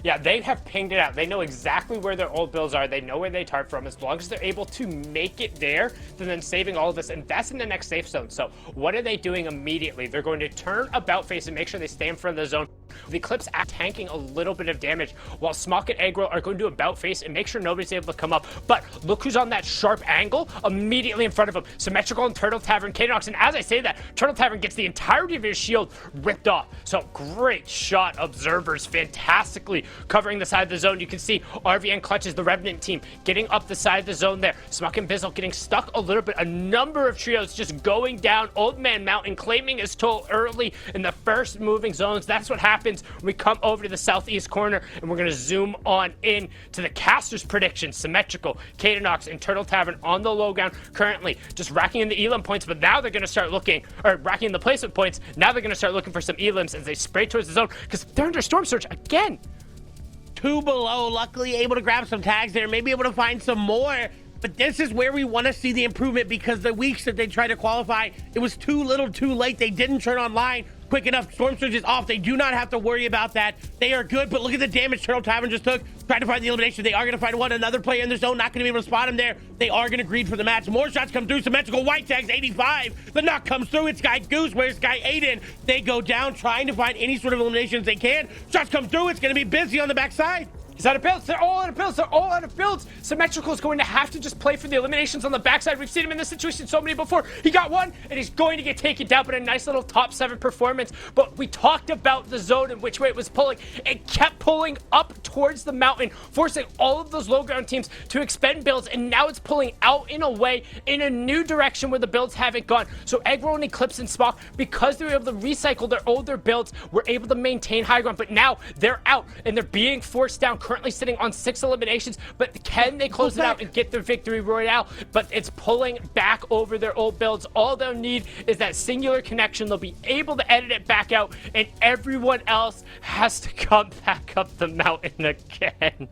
Yeah, they have pinged it out. They know exactly where their old builds are. They know where they tarp from. As long as they're able to make it there, then saving all of this, and that's in the next safe zone. So what are they doing immediately? They're going to turn about face and make sure they stay in front of the zone. The Eclipse are tanking a little bit of damage, while Smock and Aggro are going to about face and make sure nobody's able to come up. But look who's on that sharp angle immediately in front of him. Symmetrical and Turtle Tavern, Kadonox. And as I say that, Turtle Tavern gets the entirety of his shield ripped off. So great shot, Observers, fantastically covering the side of the zone. You can see RVN clutches the Revenant team getting up the side of the zone there. Smock and Bizzle getting stuck a little bit. A number of trios just going down. Old Man Mountain claiming his toll early in the first moving zones. That's what happens when we come over to the southeast corner, and we're going to zoom on in to the caster's predictions. Symmetrical, Kadonox, and Turtle Tavern on the low ground currently just racking in the elim points, but now they're going to start looking, or racking in the placement points. Now they're going to start looking for some elims as they spray towards the zone because they're under Storm Surge again. 2 below, luckily able to grab some tags there, maybe able to find some more. But this is where we want to see the improvement, because the weeks that they tried to qualify, it was too little too late. They didn't turn online quick enough. Storm Surge is off. They do not have to worry about that. They are good, but look at the damage Turtle Tavern just took. Trying to find the elimination. They are going to find one. Another player in the zone, not going to be able to spot him there. They are going to greed for the match. More shots come through. Symmetrical white tags, 85. The knock comes through. It's Guy Goose. Where's Guy Aiden? They go down, trying to find any sort of eliminations they can. Shots come through. It's going to be busy on the backside. He's out of builds. They're all out of builds. They're all out of builds. Symmetrical is going to have to just play for the eliminations on the backside. We've seen him in this situation so many before. He got one, and he's going to get taken down, but a nice little top 7 performance. But we talked about the zone and which way it was pulling. It kept pulling up towards the mountain, forcing all of those low ground teams to expend builds, and now it's pulling out in a way, in a new direction where the builds haven't gone. So Aggro and Eclipse and Smock, because they were able to recycle their older builds, were able to maintain high ground, but now they're out, and they're being forced down, currently sitting on 6 eliminations. But can they close it out and get their victory royale? But it's pulling back over their old builds. All they'll need is that singular connection. They'll be able to edit it back out, and everyone else has to come back up the mountain again.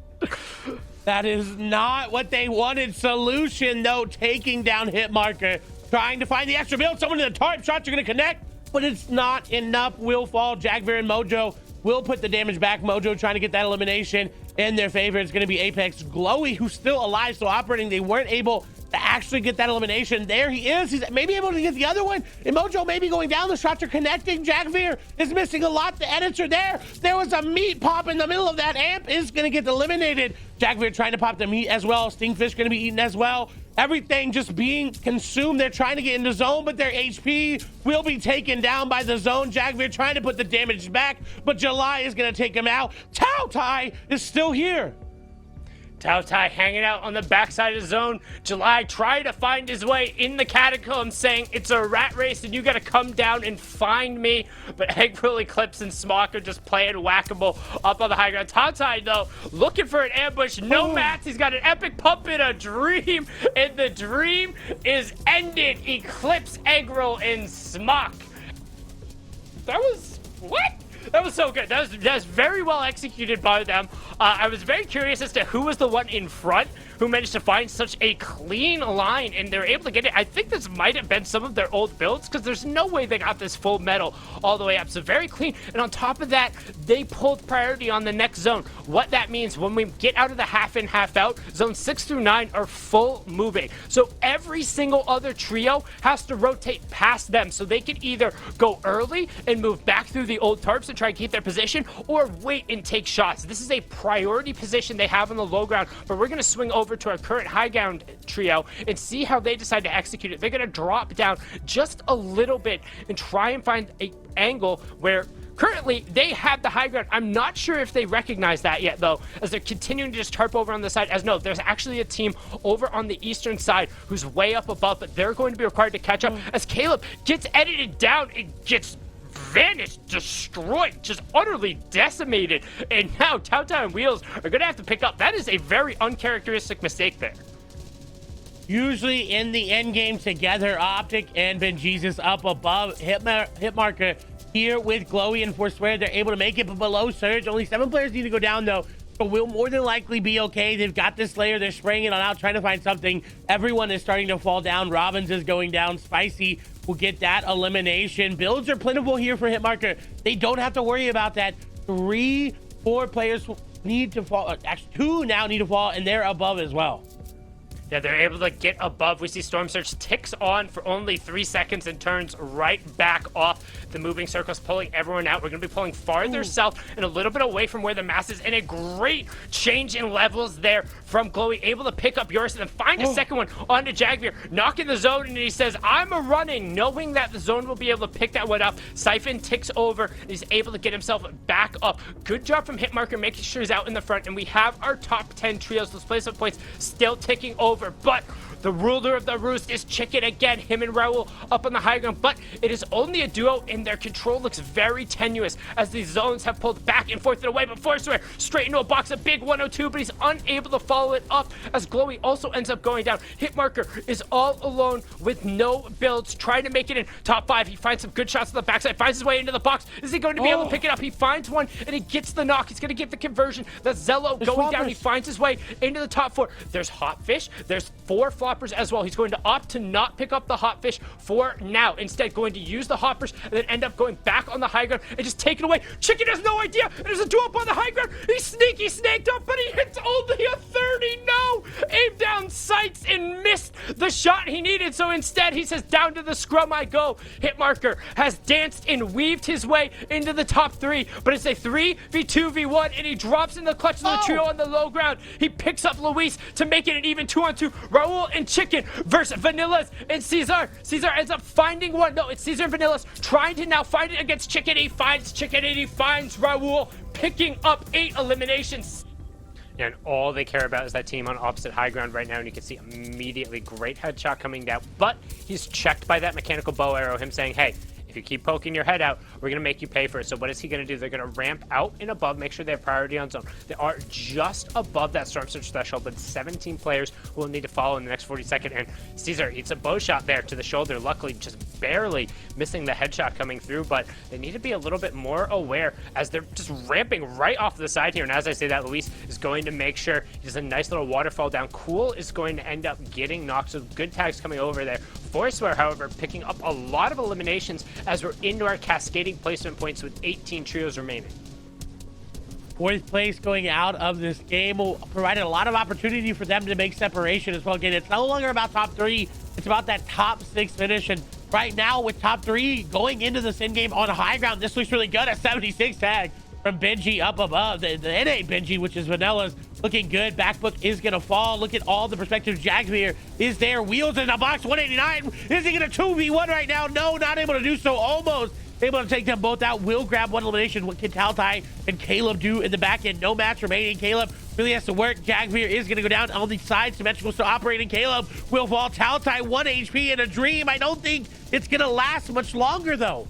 That is not what they wanted. Solution, though, taking down Hitmarker, trying to find the extra build. Someone in the tarp shots are going to connect, but it's not enough. Will fall. Jagvir and Mojo will put the damage back. Mojo trying to get that elimination in their favor. It's going to be Apex. Glowy, who's still alive, still operating. They weren't able to actually get that elimination. There he is. He's maybe able to get the other one. And Mojo maybe going down. The shots are connecting. Jagvir is missing a lot. The edits are there. There was a meat pop in the middle of that. Amp is going to get eliminated. Jagvir trying to pop the meat as well. Stingfish going to be eaten as well. Everything just being consumed. They're trying to get in the zone, but their HP will be taken down by the zone. Jagvir trying to put the damage back, but July is going to take him out. Tao Tai is still here. Tao Tai hanging out on the backside of the zone. July trying to find his way in the catacombs, saying it's a rat race and you got to come down and find me. But Eggful, Eclipse, and Smock are just playing whack-a-mole up on the high ground. Tao Tai, though, looking for an ambush. No mats. He's got an epic pump in a dream, and the dream is ended. Eclipse, Eggroll, and Smock. That was... what? That was so good. That was very well executed by them. I was very curious as to who was the one in front who managed to find such a clean line, and they're able to get it. I think this might have been some of their old builds, because there's no way they got this full metal all the way up. So very clean. And on top of that, they pulled priority on the next zone. What that means, when we get out of the half in, half out, zone 6 through 9 are full moving. So every single other trio has to rotate past them, so they can either go early and move back through the old tarps and try and keep their position, or wait and take shots. This is a priority position they have on the low ground, but we're going to swing over to our current high ground trio and see how they decide to execute it. They're going to drop down just a little bit and try and find an angle where currently they have the high ground. I'm not sure if they recognize that yet, though, as they're continuing to just tarp over on the side. As no, there's actually a team over on the eastern side who's way up above, but they're going to be required to catch up as Caleb gets edited down and gets vanished, destroyed, just utterly decimated. And now Tao Tai and Wheels are going to have to pick up. That is a very uncharacteristic mistake there. Usually in the end game together, Optic and Ben Jesus up above. Hitmarker here with Glowy and Forswear. They're able to make it, but below Surge. Only 7 players need to go down, though. But we'll more than likely be okay. They've got this layer. They're spraying it on out, trying to find something. Everyone is starting to fall down. Robbins is going down. Spicy will get that elimination. Builds are plentiful here for Hitmarker. They don't have to worry about that. 3 4 players need to fall. Actually, 2 now need to fall, and they're above as well. Yeah, they're able to get above. We see Storm Surge ticks on for only 3 seconds and turns right back off. The moving circles pulling everyone out. We're going to be pulling farther south and a little bit away from where the mass is. And a great change in levels there from Glowy. Able to pick up yours and then find a second one onto Jagvir. Knocking the zone, and he says, I'm a running, knowing that the zone will be able to pick that one up. Siphon ticks over, and he's able to get himself back up. Good job from Hitmarker, making sure he's out in the front. And we have our top 10 trios, those placement points, still ticking over. But the ruler of the roost is Chicken again. Him and Raul up on the high ground, but it is only a duo, and their control looks very tenuous as these zones have pulled back and forth and away. But Forswear straight into a box, a big 102, but he's unable to follow it up as Glowy also ends up going down. Hitmarker is all alone with no builds, trying to make it in top 5. He finds some good shots on the backside, finds his way into the box. Is he going to be able to pick it up? He finds one, and he gets the knock. He's going to get the conversion. That's Zello going down. He finds his way into the top 4. There's Hotfish. There's 4 floppers as well. He's going to opt to not pick up the Hotfish for now. Instead, going to use the hoppers and then end up going back on the high ground and just take it away. Chicken has no idea. There's a duo up on the high ground. He's sneaky snaked up, but he hits only a 30. No! Aim down sights and missed the shot he needed. So instead, he says, down to the scrum I go. Hitmarker has danced and weaved his way into the top 3, but it's a 3v2v1, and he drops in the clutch of the trio on the low ground. He picks up Luis to make it an even 2-on-2. Raul and Chicken versus Vanillas and Caesar. Caesar ends up finding one. No, it's Caesar and Vanillas trying to now find it against Chicken. He finds Chicken and he finds Raul, picking up 8 eliminations. And all they care about is that team on opposite high ground right now, and you can see immediately great headshot coming down, but he's checked by that mechanical bow arrow, him saying, hey, if you keep poking your head out, we're going to make you pay for it. So what is he going to do? They're going to ramp out and above, make sure they have priority on zone. They are just above that Storm Surge threshold, but 17 players will need to follow in the next 40 seconds. And Caesar eats a bow shot there to the shoulder, luckily just barely missing the headshot coming through, but they need to be a little bit more aware as they're just ramping right off the side here. And as I say that, Luis is going to make sure he does a nice little waterfall down. Cool is going to end up getting knocked, so good tags coming over there. Forswear, however, picking up a lot of eliminations as we're into our cascading placement points with 18 trios remaining. 4th place going out of this game will provide a lot of opportunity for them to make separation as well. Again, it's no longer about top 3, it's about that top 6 finish. And right now with top 3 going into this end game on high ground, this looks really good. A 76 tag from Benji up above. The NA Benji, which is Vanilla's, looking good. Backbook is going to fall. Look at all the perspective. Jagvir is there. Wheels in the box. 189. Is he going to 2v1 right now? No, not able to do so. Almost able to take them both out. Will grab 1 elimination. What can Taltai and Caleb do in the back end? No match remaining. Caleb really has to work. Jagvir is going to go down on the side. Symmetrical still operating. Caleb will fall. Taltai 1 HP in a dream. I don't think it's going to last much longer, though.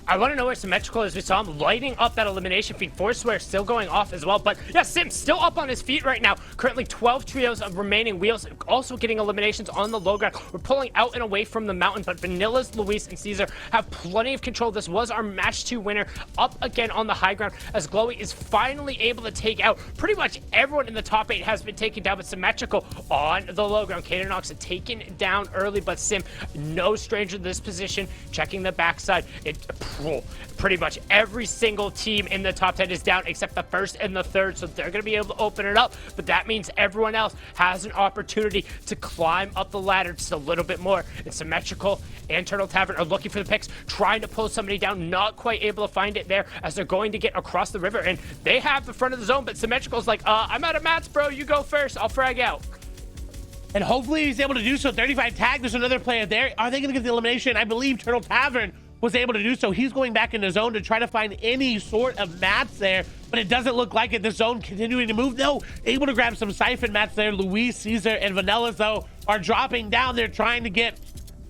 I want to know where Symmetrical is. We saw him lighting up that elimination feed. Forswear still going off as well. But yeah, Sim still up on his feet right now. Currently 12 trios of remaining wheels, also getting eliminations on the low ground. We're pulling out and away from the mountain, but Vanillas, Luis, and Caesar have plenty of control. This was our match 2 winner, up again on the high ground as Glowy is finally able to take out pretty much everyone in the top 8 has been taken down, but Symmetrical on the low ground. Caternox taken down early, but Sim, no stranger to this position, checking the backside. Pretty much every single team in the top 10 is down except the 1st and the 3rd, so they're going to be able to open it up, but that means everyone else has an opportunity to climb up the ladder just a little bit more. And Symmetrical and Turtle Tavern are looking for the picks, trying to pull somebody down, not quite able to find it there as they're going to get across the river, and they have the front of the zone, but Symmetrical's like, I'm out of mats, bro, you go first, I'll frag out. And hopefully he's able to do so. 35 tag, there's another player there. Are they going to get the elimination? I believe Turtle Tavern was able to do so. He's going back in the zone to try to find any sort of mats there, but it doesn't look like it. The zone continuing to move. No, able to grab some siphon mats there. Luis, Caesar, and Vanillas, though, are dropping down. They're trying to get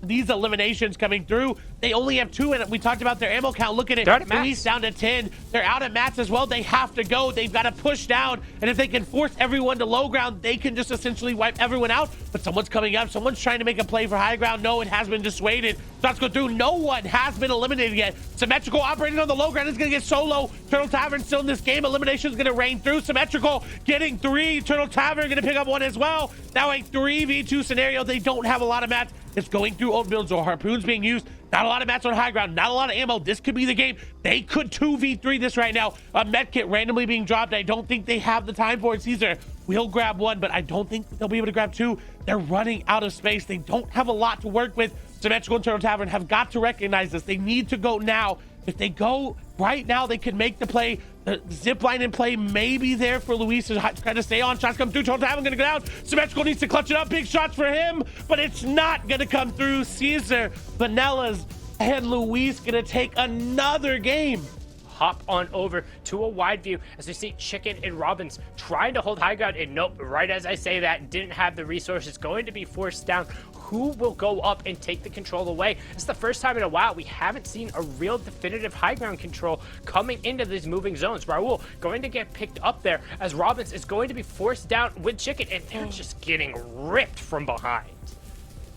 these eliminations coming through. They only have 2, and we talked about their ammo count. Look at it. Luis down to 10. They're out at mats as well. They have to go. They've got to push down, and if they can force everyone to low ground, they can just essentially wipe everyone out. But someone's coming up. Someone's trying to make a play for high ground. No, it has been dissuaded. Let's go through. No one has been eliminated yet. Symmetrical operating on the low ground is going to get solo. Turtle Tavern still in this game. Elimination is going to reign through. Symmetrical getting 3. Turtle Tavern going to pick up 1 as well. Now a 3v2 scenario. They don't have a lot of mats. It's going through old builds or harpoons being used. Not a lot of mats on high ground, not a lot of ammo. This could be the game. They could 2v3 this right now. A med kit randomly being dropped. I don't think they have the time for it. Caesar will grab one, but I don't think they'll be able to grab two. They're running out of space. They don't have a lot to work with. Symmetrical and Turtle Tavern have got to recognize this. They need to go now. If they go right now, they could make the play. The zip line in play may be there for Luis to try to stay on. Shots come through. Turtle Tavern gonna go down. Symmetrical needs to clutch it up. Big shots for him, but it's not gonna come through. Caesar, Vanellas, and Luis gonna take another game. Hop on over to a wide view as we see Chicken and Robbins trying to hold high ground, and nope, right as I say that, didn't have the resources, going to be forced down. Who will go up and take the control away? It's the first time in a while we haven't seen a real definitive high ground control coming into these moving zones. Raul going to get picked up there as Robbins is going to be forced down with Chicken, and they're just getting ripped from behind.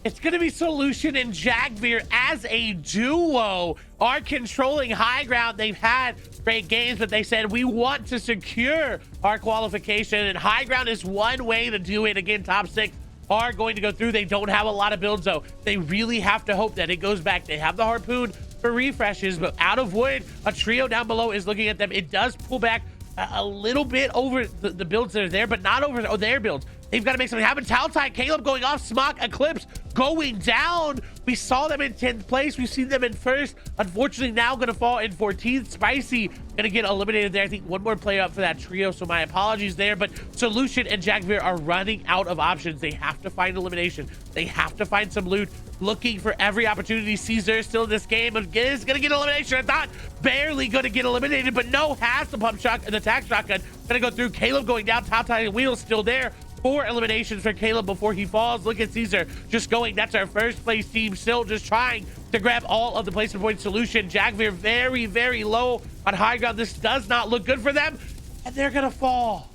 It's going to be Solution and Jagveer as a duo are controlling high ground. They've had great games, but they said we want to secure our qualification, and high ground is one way to do it. Again, top 6 are going to go through. They don't have a lot of builds, though. They really have to hope that it goes back. They have the harpoon for refreshes, but out of wood, a trio down below is looking at them. It does pull back a little bit over the builds that are there, but not over their builds. They've got to make something happen. Taltai, Caleb going off, Smock, Eclipse going down. We saw them in 10th place. We've seen them in 1st. Unfortunately, now going to fall in 14th. Spicy going to get eliminated there. I think one more player up for that trio, so my apologies there. But Solution and Jagveer are running out of options. They have to find elimination. They have to find some loot. Looking for every opportunity. Caesar is still in this game and is going to get elimination. I thought barely going to get eliminated, but no, has the pump shot and attack shotgun. Going to go through. Caleb going down. Taltai and Wheels still there. 4 eliminations for Caleb before he falls. Look at Caesar just going. That's our first place team, still just trying to grab all of the placement point. Solution. Jagveer very, very low on high ground. This does not look good for them, and they're gonna fall.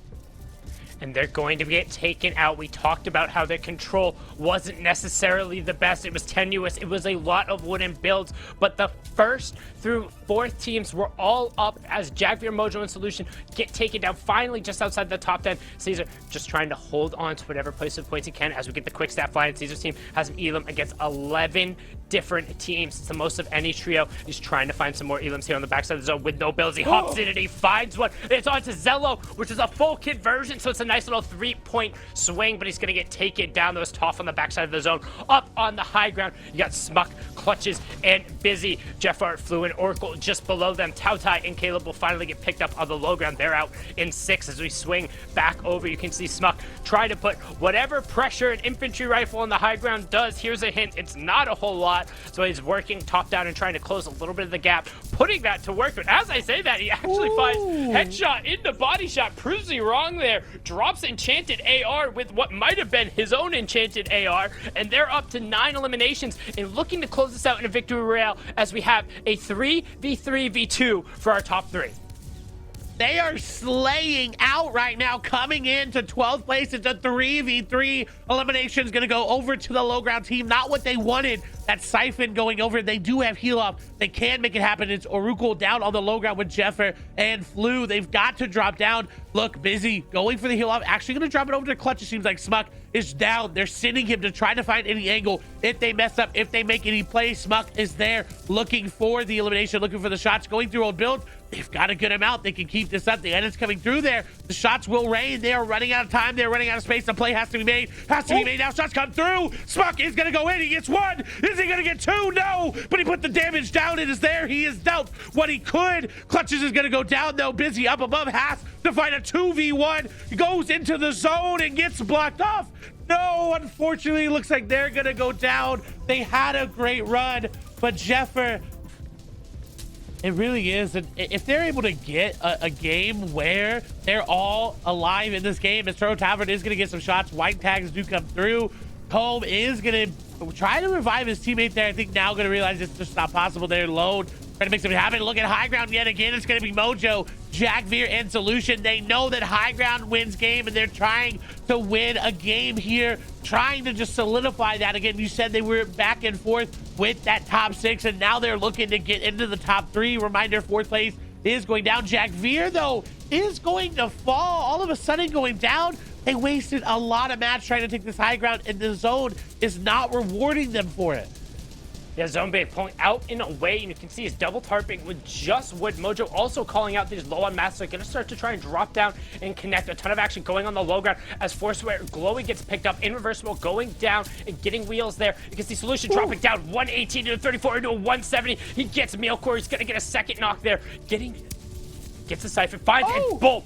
And they're going to get taken out. We talked about how their control wasn't necessarily the best. It was tenuous. It was a lot of wooden builds. But the 1st through 4th teams were all up as Jagveer, Mojo, and Solution get taken down. Finally, just outside the top 10. Caesar just trying to hold on to whatever placement points he can as we get the quick stat flying. Caesar's team has an elim against 11 different teams. It's the most of any trio. He's trying to find some more elims here on the backside of the zone with no builds. He hops in and he finds one. It's on to Zello, which is a full kit version, so it's a nice little 3-point swing, but he's going to get taken down. Those tough on the backside of the zone. Up on the high ground, you got Smuck, Clutches, and Busy. Jeffart, Flu, and Oracle just below them. Tautai and Caleb will finally get picked up on the low ground. They're out in 6 as we swing back over. You can see Smuck trying to put whatever pressure an infantry rifle on the high ground does. Here's a hint. It's not a whole lot. So he's working top down and trying to close a little bit of the gap, putting that to work. But as I say that, he actually finds headshot into body shot, proves me wrong there, drops enchanted AR with what might have been his own enchanted AR, and they're up to 9 eliminations and looking to close this out in a victory royale as we have a 3v3v2 for our top 3. They are slaying out right now, coming into 12th place. It's a 3v3 elimination. Is going to go over to the low ground team. Not what they wanted. That Siphon going over. They do have heal up. They can make it happen. It's Oracle down on the low ground with Jeffer and Flu. They've got to drop down. Look, Busy going for the heal up. Actually going to drop it over to Clutch. It seems like Smuck is down. They're sending him to try to find any angle. If they mess up, if they make any plays, Smuck is there looking for the elimination, looking for the shots, going through old builds. They've got a good amount. They can keep this up. The edit's coming through there. The shots will rain. They are running out of time. They're running out of space. The play has to be made. Has to be made now. Shots come through. Smuck is going to go in. He gets 1. Is he going to get 2? No. But he put the damage down. It is there. He has dealt what he could. Clutches is going to go down, though. Busy up above. Has to find a 2v1. He goes into the zone and gets blocked off. No, unfortunately, looks like they're going to go down. They had a great run, but Jeffer, it really is. And if they're able to get a game where they're all alive in this game, as Turtle Tavern is going to get some shots, white tags do come through. Combe is going to try to revive his teammate there. I think now going to realize it's just not possible. They're alone. Trying to make something happen. Look at high ground yet again. It's going to be Mojo, Jagveer, and Solution. They know that high ground wins game, and they're trying to win a game here, trying to just solidify that. Again, you said they were back and forth with that top 6, and now they're looking to get into the top 3. Reminder, 4th place is going down. Jagveer, though, is going to fall. All of a sudden going down. They wasted a lot of match trying to take this high ground, and the zone is not rewarding them for it. Yeah, Zone Bait pulling out and away, and you can see he's double tarping with just wood. Mojo also calling out these low on mass. They're going to start to try and drop down and connect. A ton of action going on the low ground as Forceware Glowy gets picked up. Irreversible going down and getting wheels there. You can see Solution dropping down 118 to 34 into a 170. He gets Mealcore. He's going to get a second knock there. Gets the siphon, finds and boom,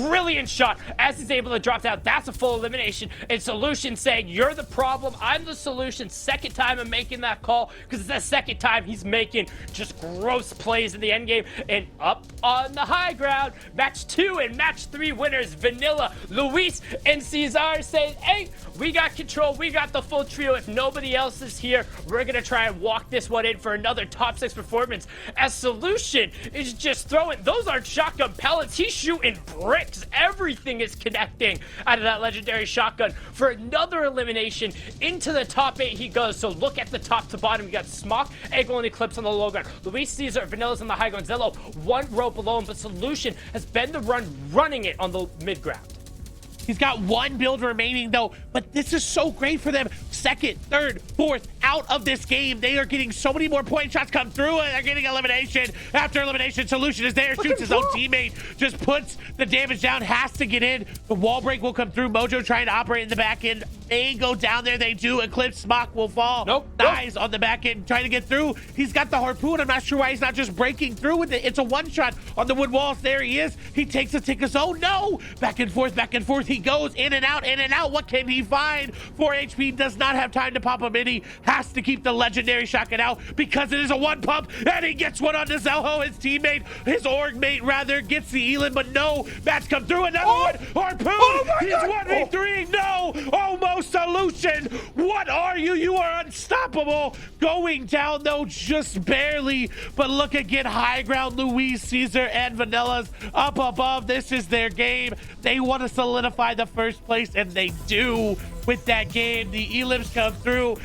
brilliant shot as he's able to drop down. That's a full elimination. And Solution saying, you're the problem, I'm the solution. Second time I'm making that call because it's the second time he's making just gross plays in the end game. And up on the high ground, match 2 and match 3 winners, Vanilla, Luis, and Cesar saying, hey, we got control, we got the full trio. If nobody else is here, we're gonna try and walk this one in for another top 6 performance. As Solution is just throwing, those aren't shotgun pellets, he's shooting bricks. Everything is connecting out of that legendary shotgun for another elimination. Into the top 8 he goes. So look at the top to bottom. You got Smock, Eggle, and Eclipse on the low ground. Luis, Caesar, Vanilla's on the high ground. Zello, one row below him, but Solution has been the running it on the mid ground. He's got one build remaining though, but this is so great for them. Second, third, fourth, out of this game. They are getting so many more point shots come through and they're getting elimination after elimination. Solution is there, shoots his own teammate, just puts the damage down, has to get in. The wall break will come through. Mojo trying to operate in the back end. They go down there, they do. Eclipse, Smock will fall. Nope. Dies on the back end, trying to get through. He's got the harpoon. I'm not sure why he's not just breaking through with it. It's a one shot on the wood walls. There he is. He takes a tick of zone. No! Back and forth, back and forth. He goes in and out, in and out. What can he find? 4 HP, does not have time to pop a mini. Has to keep the legendary shotgun out because it is a one pump, and he gets one on Zelho. His teammate, his org mate rather, gets the Elin, but no. Bats come through. Another one. Harpoon. He's 1v3. No. Almost. Solution. What are you? You are unstoppable. Going down though, just barely. But look again, high ground. Luis, Caesar, and Vanilla's up above. This is their game. They want to solidify the first place, and they do with that game. The elims come through.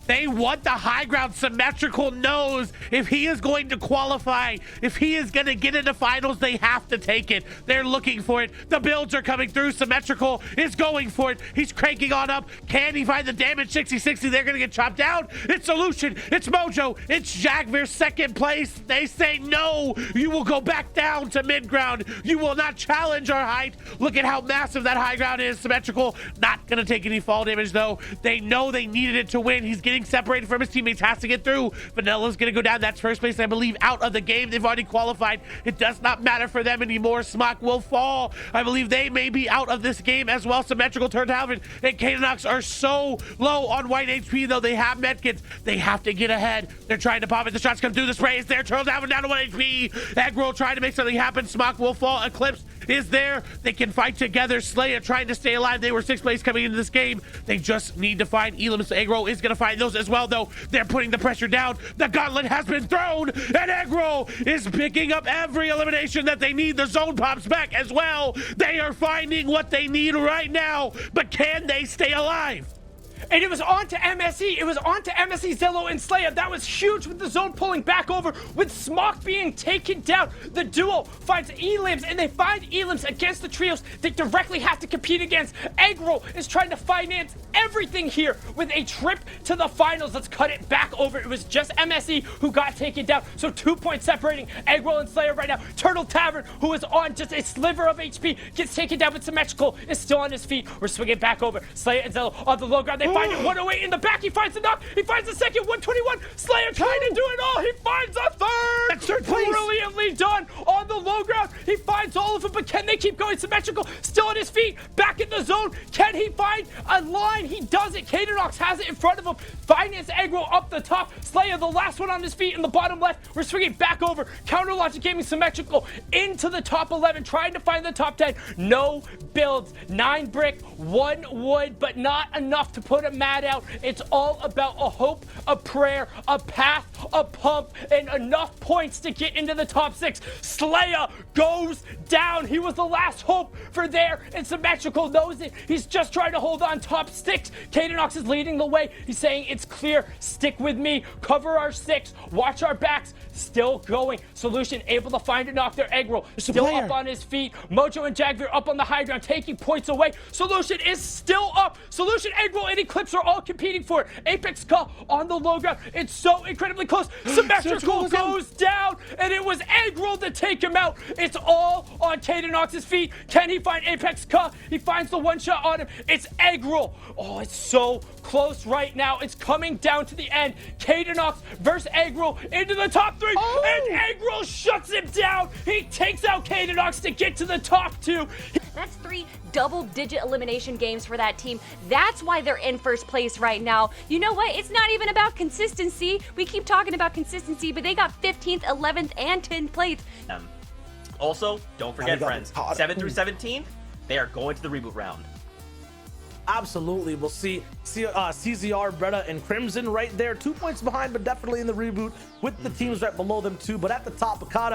They want the high ground. Symmetrical knows if he is going to qualify, if he is going to get into finals, they have to take it. They're looking for it. The builds are coming through. Symmetrical is going for it. He's cranking on up. Can he find the damage? 60-60. They're going to get chopped down. It's Solution. It's Mojo. It's Jagver, second place. They say, no, you will go back down to mid ground. You will not challenge our height. Look at how massive that high ground is. Symmetrical not going to take any fall damage, though. They know they needed it to win. He's getting separated from his teammates, has to get through. Vanilla's gonna go down. That's first place, I believe, out of the game. They've already qualified. It does not matter for them anymore. Smock will fall. I believe they may be out of this game as well. Symmetrical turned Tavern and Cadennox are so low on white HP, though. They have medkits. They have to get ahead. They're trying to pop it. The shots come through. The spray is there. Turtle Tavern down to 1 HP. Aggro trying to make something happen. Smock will fall. Eclipse is there. They can fight together. Slayer trying to stay alive. They were 6th place coming into this game. They just need to find Elims. Aggro is going to find those as well, though. They're putting the pressure down. The gauntlet has been thrown, and Aggro is picking up every elimination that they need. The zone pops back as well. They are finding what they need right now, but can they stay alive? And it was on to MSE. It was on to MSE, Zello, and Slayer. That was huge with the zone pulling back over, with Smock being taken down. The duo finds Elims, and they find Elims against the trios they directly have to compete against. Aggro is trying to finance everything here with a trip to the finals. Let's cut it back over. It was just MSE who got taken down. So 2 points separating Aggro and Slayer right now. Turtle Tavern, who is on just a sliver of HP, gets taken down, but Symmetrical is still on his feet. We're swinging back over. Slayer and Zello on the low ground. They find it 108 in the back. He finds the knock. He finds the second. 121. Slayer trying to do it all. He finds a third. That's third place. Brilliantly done on the low ground. He finds all of them, but can they keep going? Symmetrical still on his feet. Back in the zone. Can he find a line? He does it. Cadennox has it in front of him. Finance Aggro up the top. Slayer the last one on his feet in the bottom left. We're swinging back over. Counter Logic Gaming Symmetrical into the top 11, trying to find the top 10. No builds. 9 brick, 1 wood, but not enough to put a mad out. It's all about a hope, a prayer, a path, a pump, and enough points to get into the top 6. Slayer goes down. He was the last hope for there, and Symmetrical knows it. He's just trying to hold on top 6. Cadennox is leading the way. He's saying, it's clear. Stick with me. Cover our 6. Watch our backs. Still going. Solution able to find a knock there. Aggro still up on his feet. Mojo and Jagver up on the high ground, taking points away. Solution is still up. Solution, Aggro, and Clips are all competing for it. Apex Call on the low ground. It's so incredibly close. Symmetrical goes down, and it was Eggroll to take him out. It's all on Kadenox's feet. Can he find Apex Call? He finds the one shot on him. It's Eggroll. Oh, it's so close right now. It's coming down to the end. Kadenox versus Eggroll into the top 3, and Eggroll shuts him down. He takes out Kadenox to get to the top 2. That's 3 double-digit elimination games for that team. That's why they're in first place right now. You know what? It's not even about consistency. We keep talking about consistency, but they got 15th, 11th, and 10th place. Also, don't forget, friends, 7 through 17, they are going to the reboot round. Absolutely. We'll see CZR, Bretta, and Crimson right there. 2 points behind, but definitely in the reboot with the teams right below them too. But at the top, Akata